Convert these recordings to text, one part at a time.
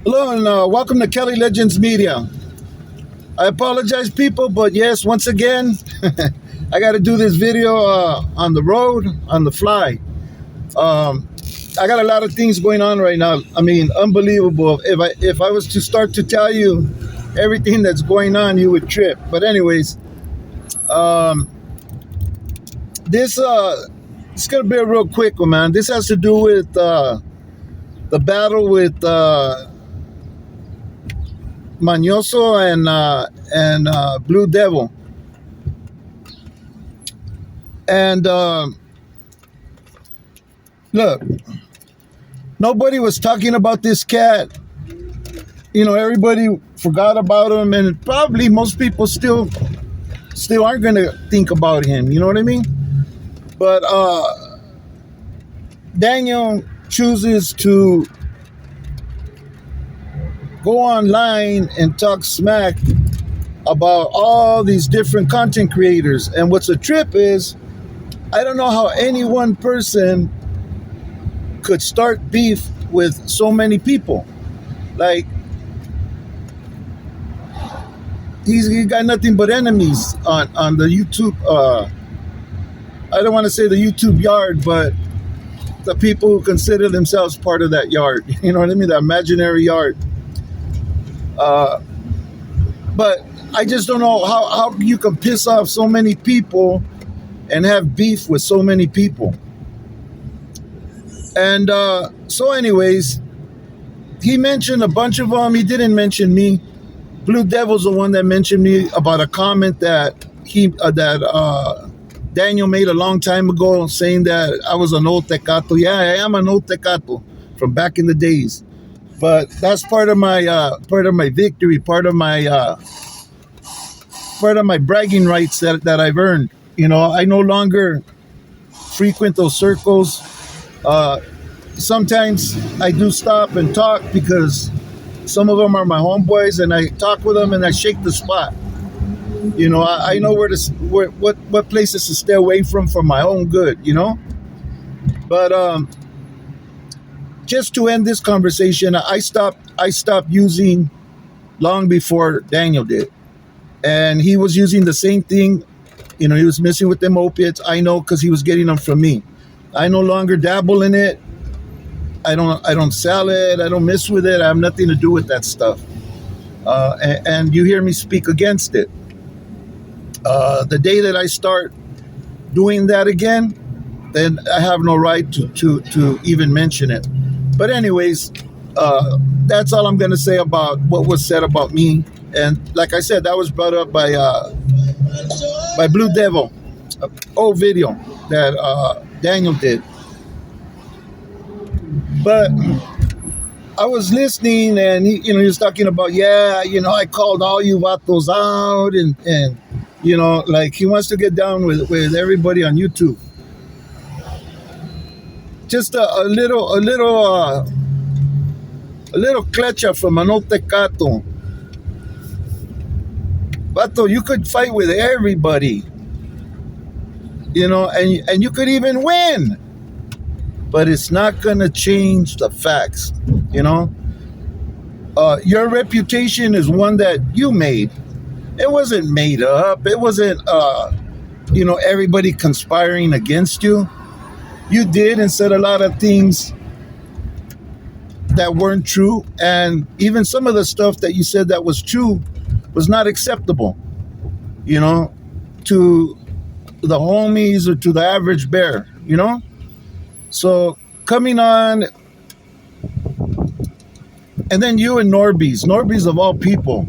Hello and welcome to Kelly Legends Media. I apologize, people, but yes, once again, I got to do this video on the road, on the fly. I got a lot of things going on right now. I mean, unbelievable. If I was to start to tell you everything that's going on, you would trip. But anyways, this it's gonna be a real quick one, man. This has to do with the battle with Mañoso and Blue Devil. And look, nobody was talking about this cat. You know, everybody forgot about him, and probably most people still aren't gonna think about him. You know what I mean? But Daniel chooses to go online and talk smack about all these different content creators. And what's a trip is, I don't know how any one person could start beef with so many people. Like, he got nothing but enemies on the YouTube. I don't want to say the YouTube yard, but the people who consider themselves part of that yard. You know what I mean? The imaginary yard. But I just don't know how you can piss off so many people and have beef with so many people. And so anyways, he mentioned a bunch of them. He didn't mention me. Blue Devil's the one that mentioned me about a comment that Daniel made a long time ago, saying that I was an old tecato. Yeah, I am an old tecato from back in the days. But that's part of my victory, part of my bragging rights that I've earned. You know, I no longer frequent those circles. Sometimes I do stop and talk because some of them are my homeboys, and I talk with them and I shake the spot. You know, I know what places to stay away from for my own good. You know, but just to end this conversation, I stopped using long before Daniel did. And he was using the same thing. You know, he was messing with them opiates. I know, because he was getting them from me. I no longer dabble in it. I don't sell it. I don't mess with it. I have nothing to do with that stuff. And you hear me speak against it. The day that I start doing that again, then I have no right to even mention it. But anyways, that's all I'm going to say about what was said about me. And like I said, that was brought up by Blue Devil, an old video that Daniel did. But I was listening, and he was talking about, I called all you vatos out, and like he wants to get down with everybody on YouTube. Just a little clecha from an old tecato. Vato, you could fight with everybody, and you could even win, but it's not gonna change the facts. Your reputation is one that you made. It wasn't made up. It wasn't everybody conspiring against you. You did and said a lot of things that weren't true, and even some of the stuff that you said that was true was not acceptable, to the homies or to the average bear, So coming on, and then you and Norby's of all people,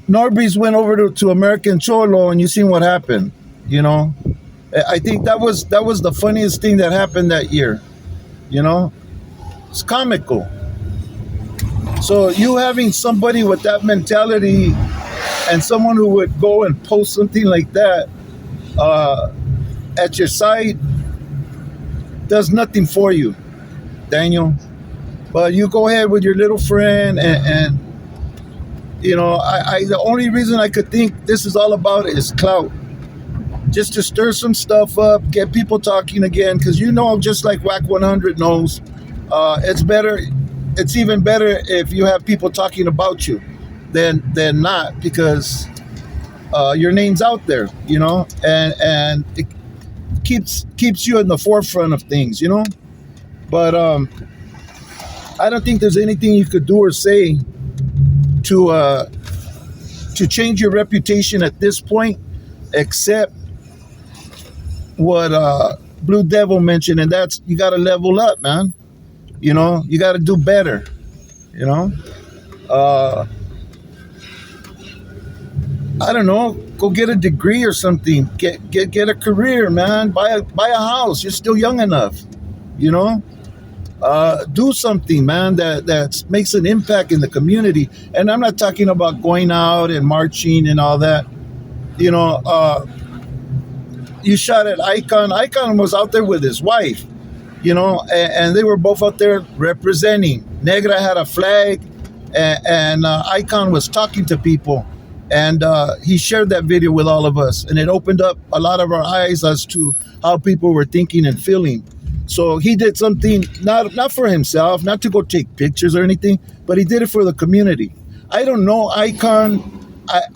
Norby's went over to American Cholo, and you seen what happened. I think that was the funniest thing that happened that year. It's comical. So you having somebody with that mentality, and someone who would go and post something like that at your side, does nothing for you, Daniel. But you go ahead with your little friend, and the only reason I could think this is all about is clout. just to stir some stuff up, get people talking again. Because just like Whack 100 knows, it's better. It's even better if you have people talking about you than not, because your name's out there, and it keeps you in the forefront of things, But I don't think there's anything you could do or say to change your reputation at this point, except what Blue Devil mentioned, and that's you got to level up, man. You got to do better. I don't know. Go get a degree or something. Get a career, man. Buy a house. You're still young enough. Do something, man, that makes an impact in the community. And I'm not talking about going out and marching and all that. You shot at EYECON. EYECON was out there with his wife, and they were both out there representing. Negra had a flag, and EYECON was talking to people. And he shared that video with all of us, and it opened up a lot of our eyes as to how people were thinking and feeling. So he did something not for himself, not to go take pictures or anything, but he did it for the community. I don't know EYECON.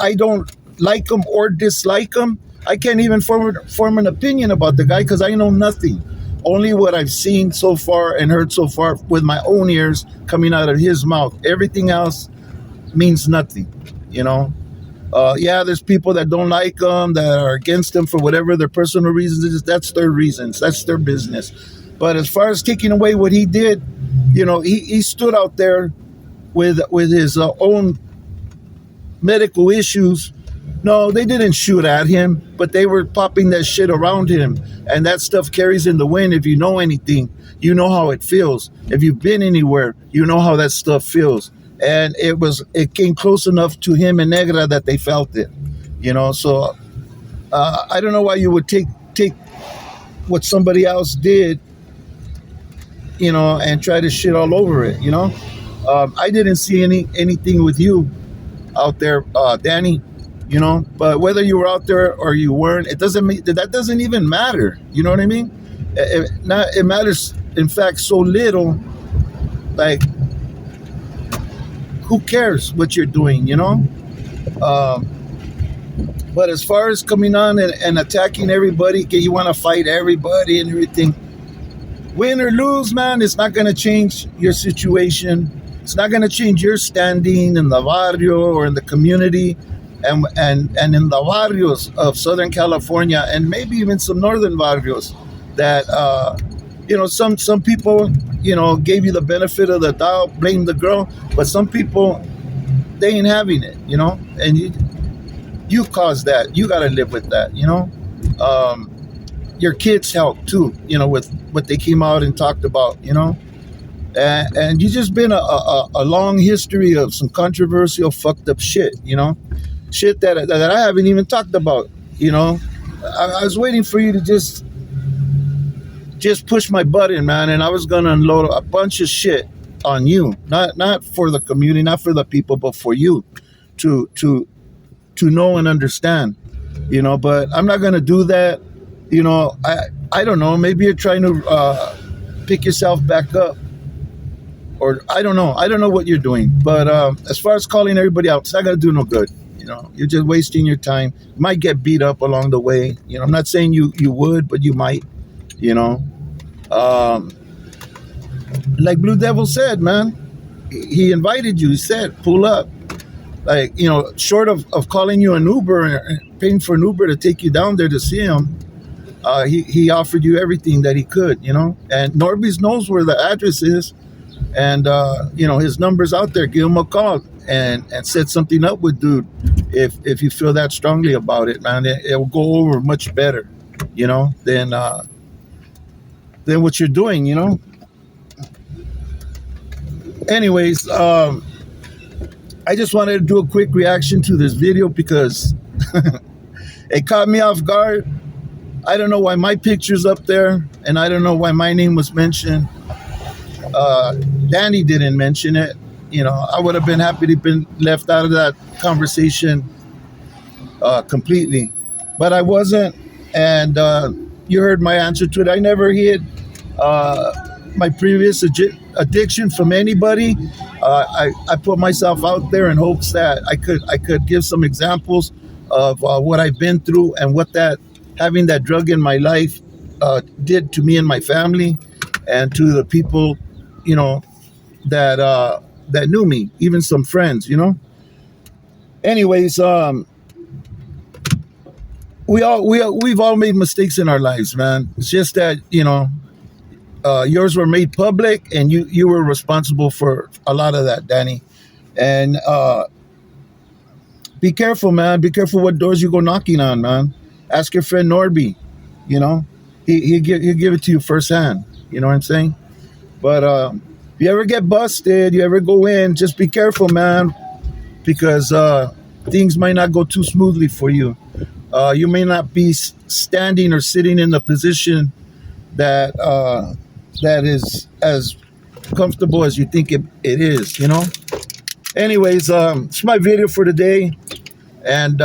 I don't like him or dislike him. I can't even form an opinion about the guy because I know nothing. Only what I've seen so far and heard so far with my own ears coming out of his mouth. Everything else means nothing, Yeah, there's people that don't like him, that are against him for whatever their personal reasons is. That's their reasons. That's their business. But as far as taking away what he did, he stood out there with his own medical issues. No, they didn't shoot at him, but they were popping that shit around him. And that stuff carries in the wind. If you know anything, you know how it feels. If you've been anywhere, you know how that stuff feels. And it came close enough to him and Negra that they felt it, So I don't know why you would take what somebody else did, and try to shit all over it, I didn't see anything with you out there, Danny, But whether you were out there or you weren't, that doesn't even matter. You know what I mean? It matters, in fact, so little. Like, who cares what you're doing, But as far as coming on and attacking everybody, you want to fight everybody and everything, win or lose, man, it's not going to change your situation. It's not going to change your standing in the barrio or in the community and in the barrios of Southern California and maybe even some northern barrios that, some people, gave you the benefit of the doubt, blame the girl, but some people, they ain't having it, and you caused that. You got to live with that, Your kids help too, with what they came out and talked about, and you just been a long history of some controversial, fucked up shit, shit that I haven't even talked about, I was waiting for you to just push my button, man, and I was gonna unload a bunch of shit on you, not for the community, not for the people, but for you to know and understand, but I'm not gonna do that. I don't know, maybe you're trying to pick yourself back up, or I don't know what you're doing, but as far as calling everybody out, it's not gonna do no good. You're just wasting your time. You might get beat up along the way. I'm not saying you would, but you might. Like Blue Devil said, man, he invited you. He said, pull up. Like, short of calling you an Uber and paying for an Uber to take you down there to see him, he offered you everything that he could, and Norby's knows where the address is, and his number's out there. Give him a call and set something up with dude if you feel that strongly about it, man. It will go over much better, than what you're doing, Anyways, I just wanted to do a quick reaction to this video because it caught me off guard. I don't know why my picture's up there, and I don't know why my name was mentioned. Danny didn't mention it. I would have been happy to have been left out of that conversation completely, but I wasn't. and you heard my answer to it. I never hid my previous addiction from anybody. I put myself out there in hopes that I could give some examples of what I've been through and what that having that drug in my life did to me and my family, and to the people, you know, that knew me, even some friends, you know. Anyways, we've all made mistakes in our lives, man. It's just that, you know, yours were made public, and you were responsible for a lot of that, Danny. And be careful, man. Be careful what doors you go knocking on, man. Ask your friend Norby. You know, he'll give it to you firsthand. You know what I'm saying? But if you ever get busted, you ever go in, just be careful, man, because things might not go too smoothly for you. You may not be standing or sitting in the position that that is as comfortable as you think it is, you know. Anyways, it's my video for today, and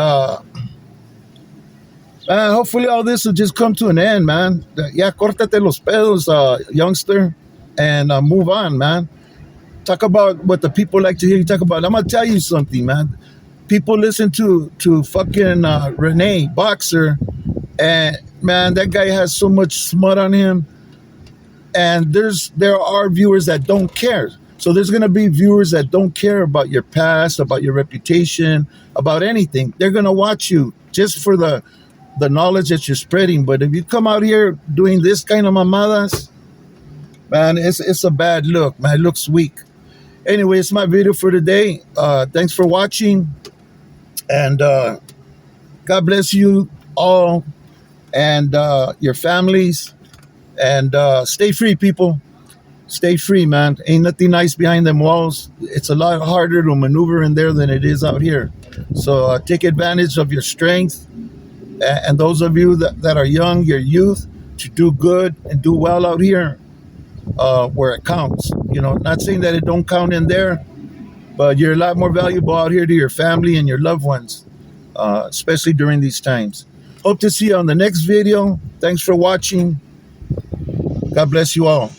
hopefully all this will just come to an end, man. Ya córtate los pedos, youngster, and move on, man. Talk about what the people like to hear you talk about. I'm gonna tell you something, man. People listen to fucking Renee Boxer, and man, that guy has so much smut on him. And there are viewers that don't care. So there's gonna be viewers that don't care about your past, about your reputation, about anything. They're gonna watch you just for the knowledge that you're spreading. But if you come out here doing this kind of mamadas, man, it's a bad look, man. It looks weak. Anyway, it's my video for today. Thanks for watching, and God bless you all and your families, and stay free, people. Stay free, man. Ain't nothing nice behind them walls. It's a lot harder to maneuver in there than it is out here. So take advantage of your strength, and those of you that are young, your youth, to do good and do well out here where it counts. You know, not saying that it don't count in there, but you're a lot more valuable out here to your family and your loved ones, especially during these times. Hope to see you on the next video. Thanks for watching. God bless you all.